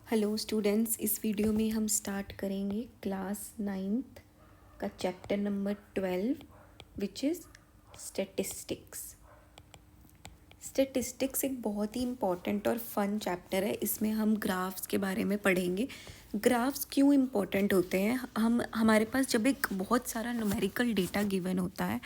Hello students, इस video में हम स्टार्ट करेंगे क्लास 9th का chapter number 12 which is statistics. Statistics एक बहुत ही इम्पॉर्टेंट और फन चैप्टर है। इसमें हम ग्राफ्स के बारे में पढ़ेंगे। ग्राफ्स क्यों इम्पॉर्टेंट होते हैं? हमारे पास जब एक बहुत सारा न्यूमेरिकल डेटा गिवन होता है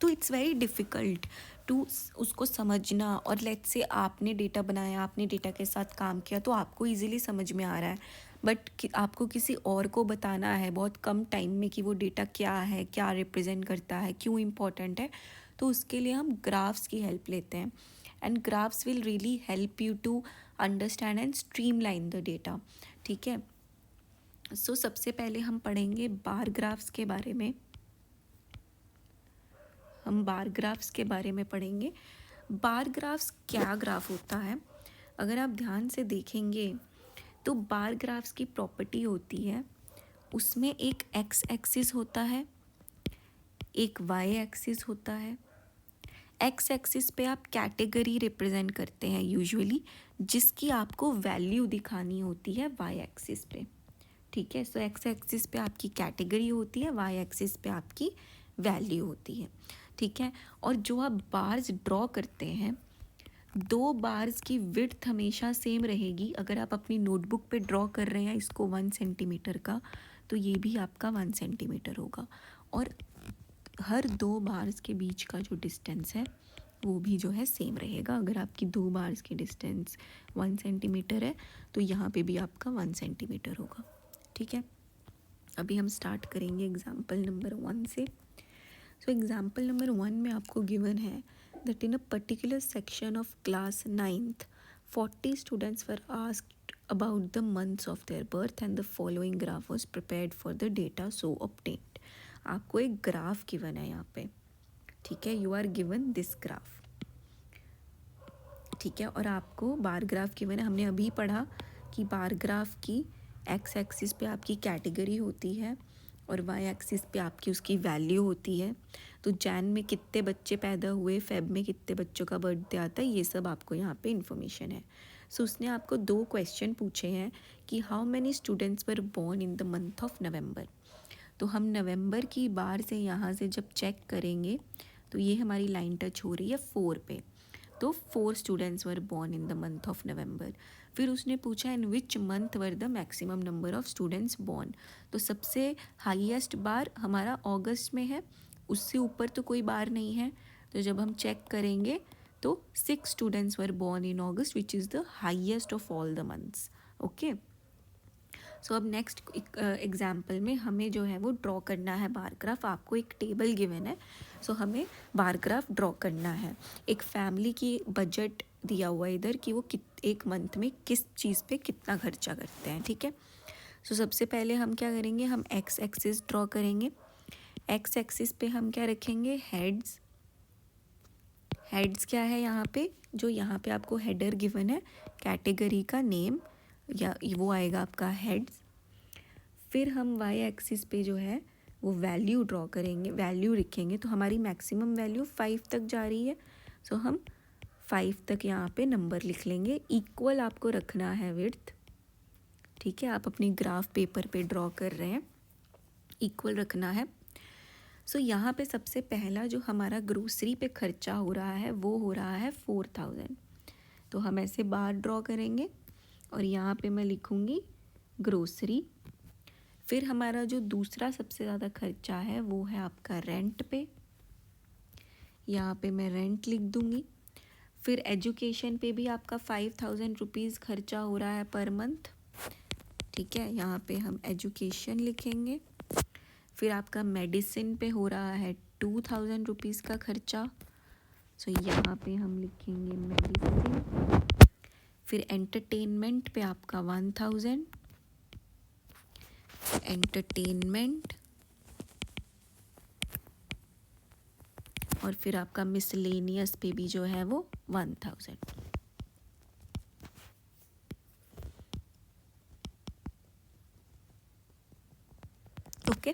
तो इट्स वेरी डिफ़िकल्ट टू उसको समझना। और लेट्स से आपने डेटा बनाया, आपने डेटा के साथ काम किया तो आपको इजीली समझ में आ रहा है, बट आपको किसी और को बताना है बहुत कम टाइम में कि वो डेटा क्या है, क्या रिप्रेजेंट करता है, क्यों इम्पोर्टेंट है। तो उसके लिए हम ग्राफ्स की हेल्प लेते हैं and graphs will really help you to understand and streamline the data. ठीक है, सो सबसे पहले हम पढ़ेंगे बार ग्राफ्स के बारे में। हम बार ग्राफ्स के बारे में पढ़ेंगे। बार ग्राफ्स क्या ग्राफ होता है? अगर आप ध्यान से देखेंगे तो बार ग्राफ्स की प्रॉपर्टी होती है, उसमें एक एक्स एक्सिस होता है, एक वाई एक्सिस होता है। एक्स एक्सिस पे आप कैटेगरी रिप्रेजेंट करते हैं यूजुअली, जिसकी आपको वैल्यू दिखानी होती है वाई एक्सिस पे। ठीक है, सो एक्स एक्सिस पे आपकी कैटेगरी होती है, वाई एक्सिस पे आपकी वैल्यू होती है। ठीक है, और जो आप बार्स ड्रॉ करते हैं, दो बार्स की विड्थ हमेशा सेम रहेगी। अगर आप अपनी नोटबुक पे ड्रॉ कर रहे हैं इसको 1 सेंटीमीटर का, तो ये भी आपका 1 सेंटीमीटर होगा। और हर दो बार्स के बीच का जो डिस्टेंस है वो भी जो है सेम रहेगा। अगर आपकी दो बार्स की डिस्टेंस 1 सेंटीमीटर है तो यहाँ पे भी आपका 1 सेंटीमीटर होगा। ठीक है, अभी हम स्टार्ट करेंगे एग्जाम्पल नंबर 1 से। सो एग्जाम्पल नंबर 1 में आपको गिवन है that in a particular section of class 9th 40 students were asked about the months of their birth and the following graph was prepared for the data so obtained। आपको एक graph given है यहाँ पे। ठीक है, you are given this graph. ठीक है, और आपको बार ग्राफ गिवन है। हमने अभी पढ़ा कि बार ग्राफ की एक्स एक्सिस पे आपकी कैटेगरी होती है और वाई एक्सिस पे आपकी उसकी वैल्यू होती है। तो जैन में कितने बच्चे पैदा हुए, फेब में कितने बच्चों का बर्थडे आता है, ये सब आपको यहाँ पे इन्फॉर्मेशन है। सो उसने आपको 2 क्वेश्चन पूछे हैं कि how many students were born in the month of November. तो हम नवंबर की बार से यहाँ से जब चेक करेंगे तो ये हमारी लाइन टच हो रही है 4 पे। तो 4 students were born in the month of November. फिर उसने पूछा in which month were the maximum number of students born. तो सबसे हाईएस्ट बार हमारा अगस्त में है, उससे ऊपर तो कोई बार नहीं है। तो जब हम चेक करेंगे तो 6 students were born in August which is the highest of all the months. Okay, so अब नेक्स्ट एग्जाम्पल में हमें जो है वो ड्रॉ करना है बार ग्राफ। आपको एक टेबल गिवन है, सो हमें बार ग्राफ ड्रॉ करना है। एक फैमिली की बजट दिया हुआ है इधर कि वो एक मंथ में किस चीज़ पे कितना खर्चा करते हैं। ठीक है, सो सबसे पहले हम क्या करेंगे, हम एक्स एक्सिस ड्रॉ करेंगे। एक्स एक्सिस पे हम क्या रखेंगे, हेड्स। हेड्स क्या है यहाँ पे, जो यहाँ पे आपको हेडर गिवन है, कैटेगरी का नेम या वो आएगा आपका हेड्स। फिर हम वाई एक्सिस पे जो है वो वैल्यू ड्रॉ करेंगे, वैल्यू लिखेंगे। तो हमारी मैक्सिमम वैल्यू 5 तक जा रही है, सो हम 5 तक यहाँ पे नंबर लिख लेंगे। इक्वल आपको रखना है विड्थ। ठीक है, आप अपनी ग्राफ पेपर पे ड्रॉ कर रहे हैं, इक्वल रखना है। सो यहाँ पे सबसे पहला जो हमारा ग्रोसरी पे खर्चा हो रहा है वो हो रहा है 4000। तो हम ऐसे बार ड्रॉ करेंगे और यहाँ पे मैं लिखूँगी ग्रोसरी। फिर हमारा जो दूसरा सबसे ज़्यादा खर्चा है वो है आपका रेंट पे, यहाँ पे मैं रेंट लिख दूँगी। फिर एजुकेशन पे भी आपका 5000 रुपीज़ खर्चा हो रहा है पर मंथ। ठीक है, यहाँ पे हम एजुकेशन लिखेंगे। फिर आपका मेडिसिन पे हो रहा है 2000 रुपीज़ का खर्चा, सो यहाँ पे हम लिखेंगे मेडिसिन। फिर एंटरटेनमेंट पे आपका 1000, एंटरटेनमेंट। और फिर आपका मिसलेनियस पे भी जो है वो 1000। ओके,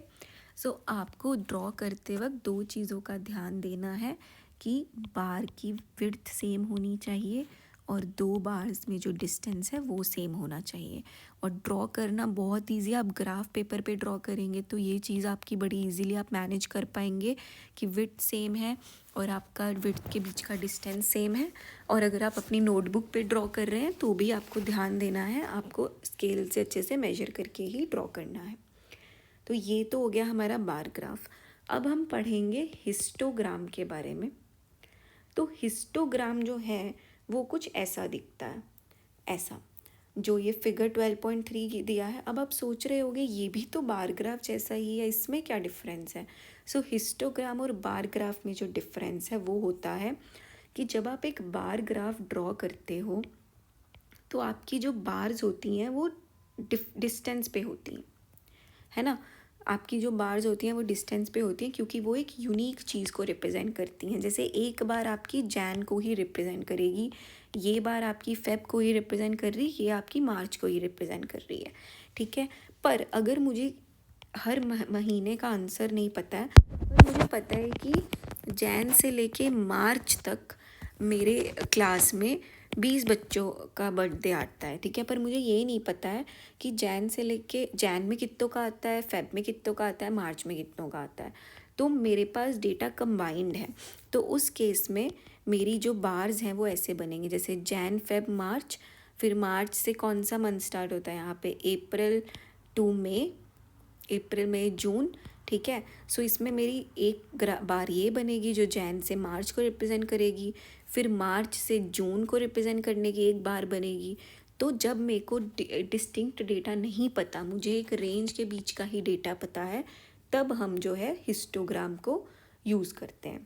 सो आपको ड्रॉ करते वक्त 2 चीज़ों का ध्यान देना है कि बार की विड्थ सेम होनी चाहिए और 2 बार्स में जो डिस्टेंस है वो सेम होना चाहिए। और ड्रॉ करना बहुत ईजी, आप ग्राफ पेपर पे ड्रॉ करेंगे तो ये चीज़ आपकी बड़ी इजीली आप मैनेज कर पाएंगे कि विड्थ सेम है और आपका विड्थ के बीच का डिस्टेंस सेम है। और अगर आप अपनी नोटबुक पे ड्रॉ कर रहे हैं तो भी आपको ध्यान देना है, आपको स्केल से अच्छे से मेजर करके ही ड्रॉ करना है। तो ये तो हो गया हमारा बार ग्राफ। अब हम पढ़ेंगे हिस्टोग्राम के बारे में। तो हिस्टोग्राम जो है वो कुछ ऐसा दिखता है, ऐसा जो ये फिगर 12.3 की दिया है। अब आप सोच रहे होगे ये भी तो बार ग्राफ जैसा ही है, इसमें क्या डिफरेंस है। सो हिस्टोग्राम और बार ग्राफ में जो डिफरेंस है वो होता है कि जब आप एक बार ग्राफ ड्रॉ करते हो तो आपकी जो बार्स होती हैं वो डिस्टेंस पे होती हैं, है ना। आपकी जो बार्स होती हैं वो डिस्टेंस पे होती हैं क्योंकि वो एक यूनिक चीज़ को रिप्रेजेंट करती हैं। जैसे एक बार आपकी जैन को ही रिप्रेजेंट करेगी, ये बार आपकी फेब को ही रिप्रेजेंट कर रही, ये आपकी मार्च को ही रिप्रेजेंट कर रही है, ठीक है। पर अगर मुझे हर महीने का आंसर नहीं पता है, पर मुझे पता है कि जैन से लेके मार्च तक मेरे क्लास में 20 बच्चों का बर्थडे आता है, ठीक है। पर मुझे ये नहीं पता है कि जैन से लेके जैन में कितनों का आता है, फेब में कितनों का आता है, मार्च में कितनों का आता है। तो मेरे पास डेटा कंबाइंड है, तो उस केस में मेरी जो बार्स हैं वो ऐसे बनेंगे, जैसे जैन फेब मार्च, फिर मार्च से कौन सा मंथ स्टार्ट होता है यहाँ पे, अप्रैल टू मई, अप्रैल मई जून, ठीक है। सो इसमें मेरी एक बार ये बनेगी जो जैन से मार्च को रिप्रेजेंट करेगी, फिर मार्च से जून को रिप्रेजेंट करने की एक बार बनेगी। तो जब मेरे को डिस्टिंक्ट डेटा नहीं पता, मुझे एक रेंज के बीच का ही डेटा पता है, तब हम जो है हिस्टोग्राम को यूज़ करते हैं।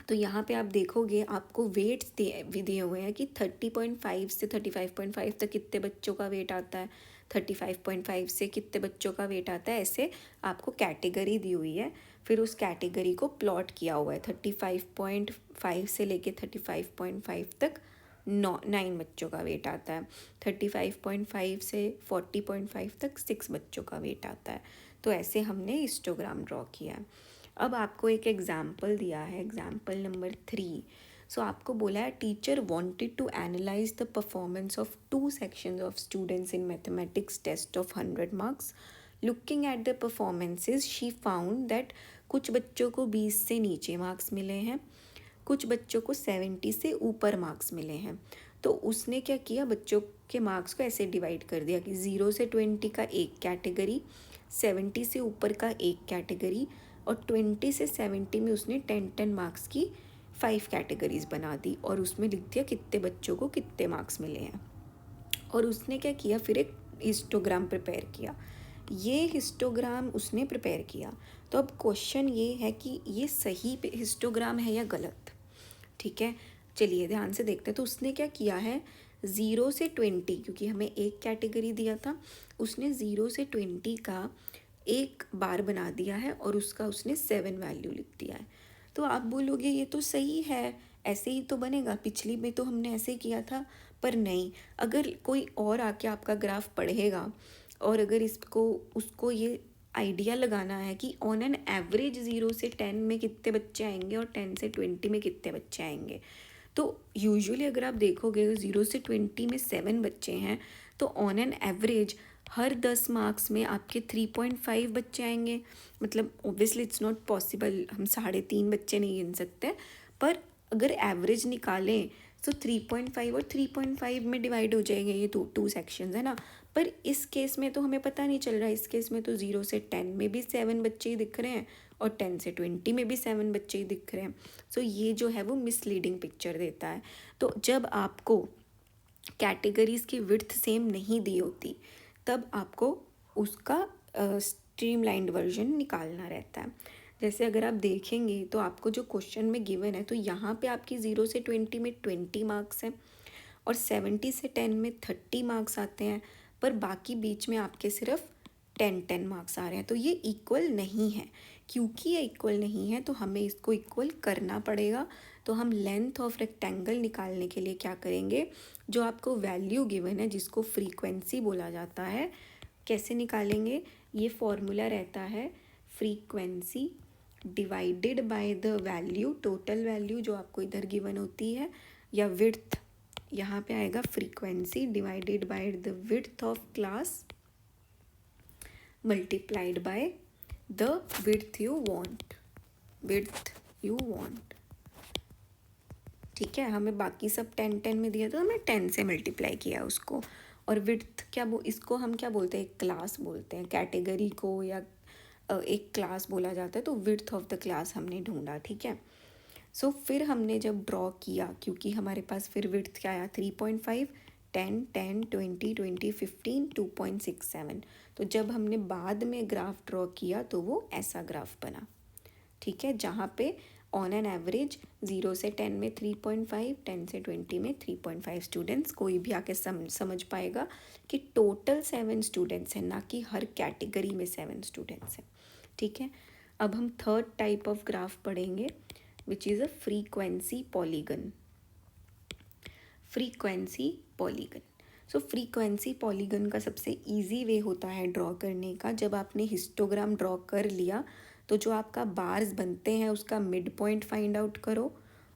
तो यहाँ पे आप देखोगे आपको वेट्स दिए हुए हैं कि 30.5 से 35.5 तक कितने बच्चों का वेट आता है, 35.5 से कितने बच्चों का वेट आता है, ऐसे आपको कैटेगरी दी हुई है। फिर उस कैटेगरी को प्लॉट किया हुआ है, 35.5 से लेके 35.5 तक 9 बच्चों का वेट आता है, 35.5 से 40.5 तक 6 बच्चों का वेट आता है। तो ऐसे हमने हिस्टोग्राम ड्रॉ किया है। अब आपको एक एग्जाम्पल दिया है, एग्जाम्पल नंबर 3। सो आपको बोला है teacher wanted to analyse the performance of 2 sections of students in mathematics test of 100 marks. Looking at the performances she found that कुछ बच्चों को 20 से नीचे मार्क्स मिले हैं, कुछ बच्चों को 70 से ऊपर मार्क्स मिले हैं। तो उसने क्या किया, बच्चों के मार्क्स को ऐसे डिवाइड कर दिया कि 0 से 20 का एक कैटेगरी, 70 से ऊपर का एक कैटेगरी, और 20 से 70 में उसने 10 मार्क्स की 5 कैटेगरीज बना दी और उसमें लिख दिया कितने बच्चों को कितने मार्क्स मिले हैं। और उसने क्या किया, फिर एक हिस्टोग्राम प्रिपेयर किया। ये हिस्टोग्राम उसने प्रिपेयर किया। तो अब क्वेश्चन ये है कि ये सही हिस्टोग्राम है या गलत, ठीक है। चलिए ध्यान से देखते हैं। तो उसने क्या किया है, 0 से 20, क्योंकि हमें एक कैटेगरी दिया था, उसने 0 से 20 का एक बार बना दिया है और उसका उसने 7 वैल्यू लिख दिया है। तो आप बोलोगे ये तो सही है, ऐसे ही तो बनेगा, पिछली में तो हमने ऐसे किया था। पर नहीं, अगर कोई और आके आपका ग्राफ पढ़ेगा और अगर इसको उसको ये आइडिया लगाना है कि ऑन एन एवरेज 0 से 10 में कितने बच्चे आएंगे और 10 से 20 में कितने बच्चे आएंगे, तो यूजुअली अगर आप देखोगे 0 से 20 में 7 बच्चे हैं, तो on an average her 10 marks में आपके 3.5 बच्चे आएंगे। मतलब ऑब्वियसली इट्स नॉट पॉसिबल, हम 3.5 बच्चे नहीं गिन सकते, पर अगर एवरेज निकालें तो 3.5 और 3.5 में डिवाइड हो जाएंगे ये टू सेक्शंस, है ना। पर इस केस में तो हमें पता नहीं चल रहा है, इस केस में तो 0 से 10 में भी 7 बच्चे ही दिख रहे हैं और 10 से 20 में भी 7 बच्चे ही दिख रहे हैं। सो ये जो है वो मिसलीडिंग पिक्चर देता है। तो जब आपको कैटेगरीज की विड्थ सेम नहीं दी होती तब आपको उसका स्ट्रीमलाइंड वर्जन निकालना रहता है। जैसे अगर आप देखेंगे तो आपको जो क्वेश्चन में गिवन है, तो यहाँ पे आपकी 0 से 20 में 20 मार्क्स हैं और 70 से 10 में 30 मार्क्स आते हैं, पर बाकी बीच में आपके सिर्फ 10 मार्क्स आ रहे हैं। तो ये इक्वल नहीं है। क्योंकि ये इक्वल नहीं है तो हमें इसको इक्वल करना पड़ेगा। तो हम लेंथ ऑफ रेक्टेंगल निकालने के लिए क्या करेंगे, जो आपको वैल्यू गिवन है जिसको फ्रीक्वेंसी बोला जाता है, कैसे निकालेंगे, ये फॉर्मूला रहता है frequency divided by the value, total value जो आपको इधर गिवन होती है, या विड्थ यहाँ पे आएगा frequency divided by the width of class multiplied by the width you want. ठीक है, हमें बाकी सब 10 में दिया तो हमने 10 से मल्टीप्लाई किया उसको। और विड्थ इसको हम क्या बोलते हैं, एक क्लास बोलते हैं, कैटेगरी को या एक क्लास बोला जाता है। तो विड्थ ऑफ द क्लास हमने ढूंढा। ठीक है, सो फिर हमने जब ड्रॉ किया, क्योंकि हमारे पास फिर विड्थ क्या आया 3.5, 10, 10, 20, 20, 15, 2.67। तो जब हमने बाद में ग्राफ ड्रॉ किया तो वो ऐसा ग्राफ बना। ठीक है, जहाँ पे ऑन एन एवरेज 0 से 10 में 3.5, 10 से 20 में 3.5 स्टूडेंट्स। कोई भी आके समझ पाएगा कि टोटल 7 स्टूडेंट्स हैं, ना कि हर कैटेगरी में 7 स्टूडेंट्स हैं। ठीक है, अब हम थर्ड टाइप ऑफ ग्राफ पढ़ेंगे which is a frequency polygon. So frequency polygon का सबसे इजी वे होता है ड्रॉ करने का, जब आपने हिस्टोग्राम ड्रॉ कर लिया तो जो आपका बार्स बनते हैं उसका मिड पॉइंट फाइंड आउट करो,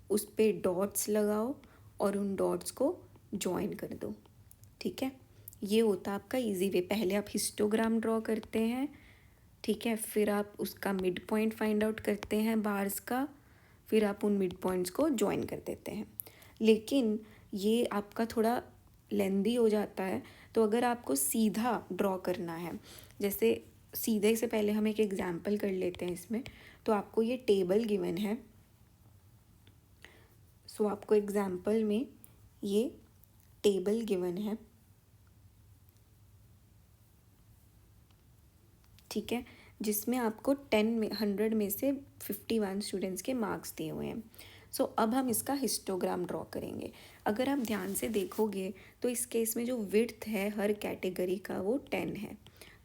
उस पे डॉट्स लगाओ और उन डॉट्स को जॉइन कर दो। ठीक है, ये होता है आपका इजी वे। पहले आप हिस्टोग्राम ड्रॉ करते हैं, ठीक है, फिर आप उसका मिड पॉइंट फाइंड आउट करते हैं बार्स का, फिर आप उन मिड पॉइंट्स को जॉइन कर देते हैं। लेकिन ये आपका थोड़ा लेंदी हो जाता है। तो अगर आपको सीधा ड्रॉ करना है, जैसे सीधे से पहले हम एक एग्जाम्पल कर लेते हैं इसमें। तो आपको ये टेबल गिवन है, सो आपको एग्जाम्पल में ये टेबल गिवन है। ठीक है, जिसमें आपको 100 में से 51 स्टूडेंट्स के मार्क्स दिए हुए हैं। सो अब हम इसका हिस्टोग्राम ड्रॉ करेंगे। अगर आप ध्यान से देखोगे तो इस केस में जो विड्थ है हर कैटेगरी का वो 10 है।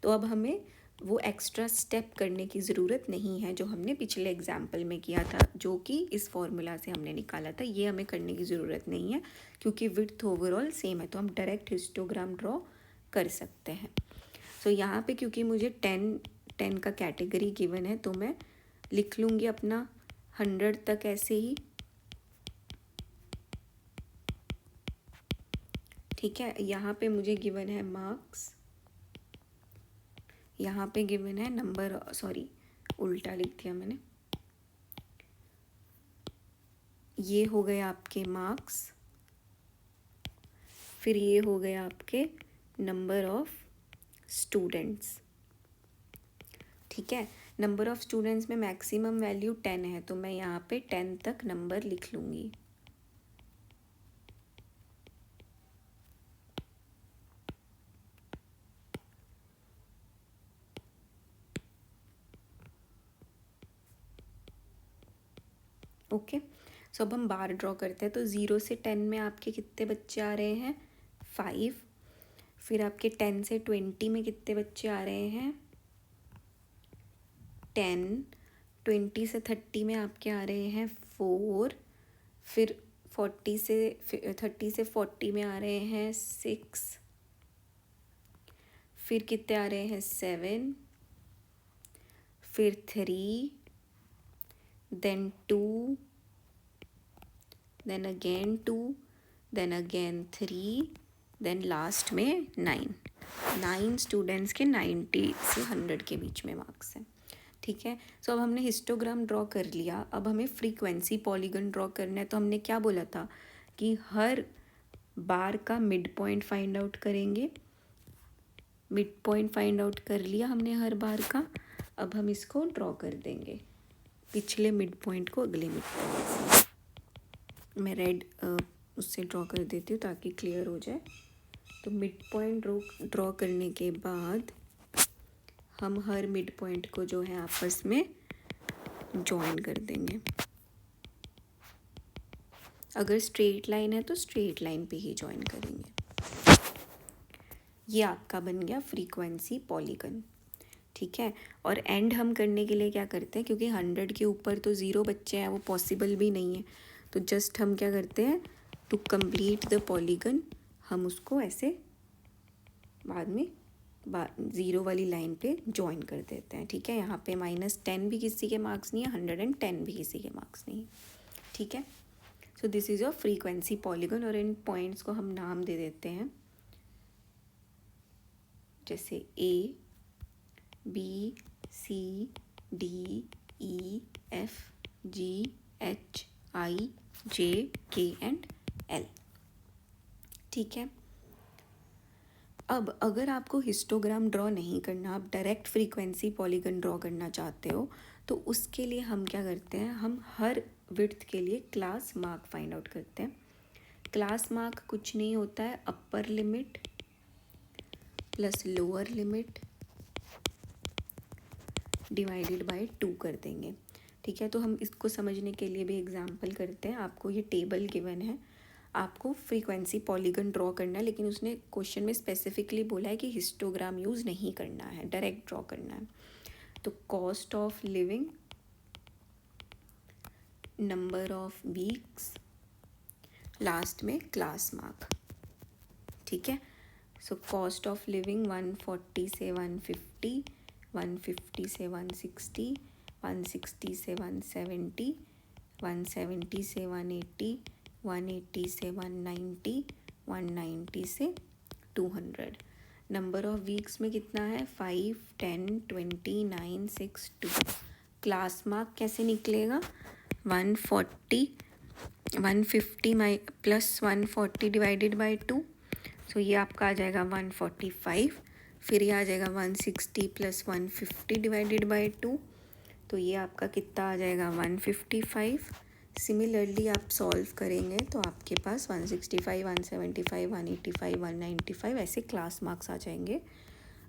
तो अब हमें वो एक्स्ट्रा स्टेप करने की ज़रूरत नहीं है जो हमने पिछले एग्जाम्पल में किया था, जो कि इस फॉर्मूला से हमने निकाला था। ये हमें करने की ज़रूरत नहीं है क्योंकि विड्थ ओवरऑल सेम है, तो हम डायरेक्ट हिस्टोग्राम ड्रॉ कर सकते हैं। सो यहाँ पे क्योंकि मुझे 10 का कैटेगरी गिवन है तो मैं लिख लूँगी अपना 100 तक ऐसे ही। ठीक है, यहाँ पे मुझे गिवन है मार्क्स, यहाँ पे गिवन है नंबर, सॉरी उल्टा लिख दिया मैंने। ये हो गए आपके मार्क्स, फिर ये हो गए आपके नंबर ऑफ स्टूडेंट्स। ठीक है, नंबर ऑफ स्टूडेंट्स में मैक्सिमम वैल्यू 10 है तो मैं यहाँ पे 10 तक नंबर लिख लूँगी। ओके, सो अब हम बार ड्रॉ करते हैं। तो 0 से 10 में आपके कितने बच्चे आ रहे हैं 5। फिर आपके 10 से 20 में कितने बच्चे आ रहे हैं 10। 20 से 30 में आपके आ रहे हैं 4। फिर 30 से 40 में आ रहे हैं 6। फिर कितने आ रहे हैं 7। फिर 3, then 2, then again 2, then again 3, then last में 9 स्टूडेंट्स के 90 से 100 के बीच में मार्क्स हैं। ठीक है, सो अब हमने हिस्टोग्राम ड्रॉ कर लिया। अब हमें फ्रीक्वेंसी पॉलीगन ड्रॉ करना है। तो हमने क्या बोला था कि हर बार का मिड पॉइंट फाइंड आउट करेंगे। मिड पॉइंट फाइंड आउट कर लिया हमने हर बार का। अब हम इसको ड्रॉ कर देंगे, पिछले मिड पॉइंट को अगले मिड पॉइंट से। मैं रेड उससे ड्रॉ कर देती हूँ ताकि क्लियर हो जाए। तो मिड पॉइंट ड्रॉ करने के बाद हम हर मिड पॉइंट को जो है आपस में जॉइन कर देंगे। अगर स्ट्रेट लाइन है तो स्ट्रेट लाइन पे ही जॉइन करेंगे। ये आपका बन गया फ्रीक्वेंसी पॉलीगन। ठीक है, और एंड हम करने के लिए क्या करते हैं, क्योंकि 100 के ऊपर तो 0 बच्चे हैं, वो पॉसिबल भी नहीं है। तो जस्ट हम क्या करते हैं, टू कंप्लीट द पॉलीगन हम उसको ऐसे बाद में 0 वाली लाइन पे जॉइन कर देते हैं। ठीक है, यहाँ पे -10 भी किसी के मार्क्स नहीं है, 110 भी किसी के मार्क्स नहीं है। ठीक है, so this is your frequency polygon, और इन पॉइंट्स को हम नाम दे देते हैं, जैसे ए, बी, सी, डी, ई, एफ, जी, एच, आई, जे, के एंड एल। ठीक है, अब अगर आपको हिस्टोग्राम ड्रॉ नहीं करना, आप डायरेक्ट फ्रीक्वेंसी पॉलीगन ड्रॉ करना चाहते हो, तो उसके लिए हम क्या करते हैं, हम हर विड्थ के लिए क्लास मार्क फाइंड आउट करते हैं। क्लास मार्क कुछ नहीं होता है, upper limit plus lower limit divided by 2 कर देंगे। ठीक है, तो हम इसको समझने के लिए भी एग्जांपल करते हैं। आपको ये टेबल गिवन है, आपको फ्रीक्वेंसी पॉलीगन ड्रॉ करना है, लेकिन उसने क्वेश्चन में स्पेसिफिकली बोला है कि हिस्टोग्राम यूज़ नहीं करना है, डायरेक्ट ड्रॉ करना है। तो cost of living, number of weeks, last में क्लास मार्क। ठीक है, सो कॉस्ट ऑफ लिविंग 140 से 150, 150 से 160, 160 से 170, 170 से 180, 180 से 190, 190 से 200। नंबर ऑफ वीक्स में कितना है, 5, 10, 20, 9, 6, 2। क्लास मार्क कैसे निकलेगा, 140, 150 प्लस 140 डिवाइडेड बाई 2, सो ये आपका आ जाएगा 145। फिर ये आ जाएगा 160 प्लस 150 डिवाइडेड बाई 2, तो ये आपका कितना आ जाएगा 155। सिमिलरली आप सॉल्व करेंगे तो आपके पास 165, 175, 185, 195 ऐसे क्लास मार्क्स आ जाएंगे।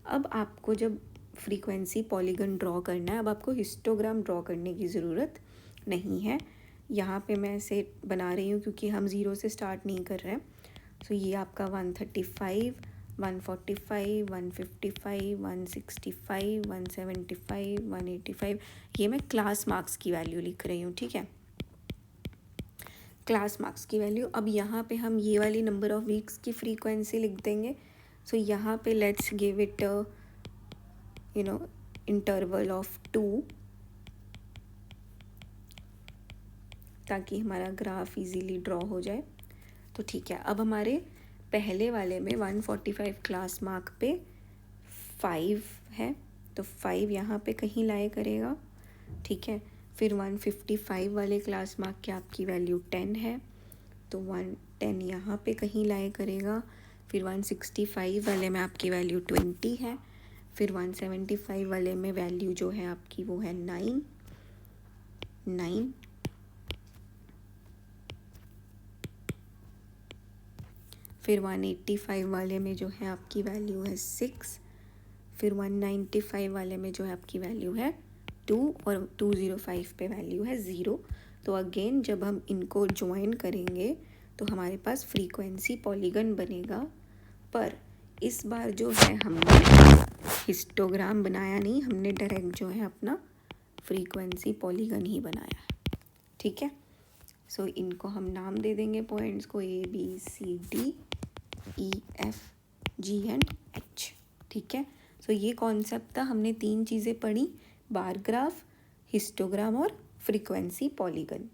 अब आपको जब फ्रीक्वेंसी पॉलीगन ड्रॉ करना है, अब आपको हिस्टोग्राम ड्रॉ करने की ज़रूरत नहीं है। यहाँ पे मैं इसे बना रही हूँ क्योंकि हम ज़ीरो से स्टार्ट नहीं कर रहे हैं। सो ये आपका 135, 145, 155, 165, 175, 185, ये मैं क्लास मार्क्स की वैल्यू लिख रही हूँ। ठीक है, क्लास मार्क्स की वैल्यू। अब यहाँ पे हम ये वाली नंबर ऑफ वीक्स की फ्रीक्वेंसी लिख देंगे। सो यहाँ पे let's give it interval of 2, ताकि हमारा ग्राफ इजीली ड्रॉ हो जाए। तो ठीक है, अब हमारे पहले वाले में 145 क्लास मार्क पे 5 है, तो 5 यहाँ पे कहीं लाए करेगा। ठीक है, फिर 155 वाले क्लास मार्क की आपकी वैल्यू 10 है, तो 10 यहाँ पे कहीं लाए करेगा। फिर 165 वाले में आपकी वैल्यू 20 है। फिर 175 वाले में वैल्यू जो है आपकी वो है 9। फिर 185 वाले में जो है आपकी वैल्यू है 6। फिर 195 वाले में जो है आपकी वैल्यू है 2, और 205 पे वैल्यू है 0। तो अगेन जब हम इनको ज्वाइन करेंगे तो हमारे पास फ्रीक्वेंसी पॉलीगन बनेगा, पर इस बार जो है हमने हिस्टोग्राम बनाया नहीं, हमने डायरेक्ट जो है अपना फ्रीक्वेंसी पॉलीगन ही बनाया है। ठीक है, सो इनको हम नाम दे देंगे पॉइंट्स को, A, B, C, D, E, F, G and H। ठीक है, सो ये कॉन्सेप्ट था, हमने 3 चीज़ें पढ़ी, बार ग्राफ, हिस्टोग्राम और फ्रीक्वेंसी पॉलीगन।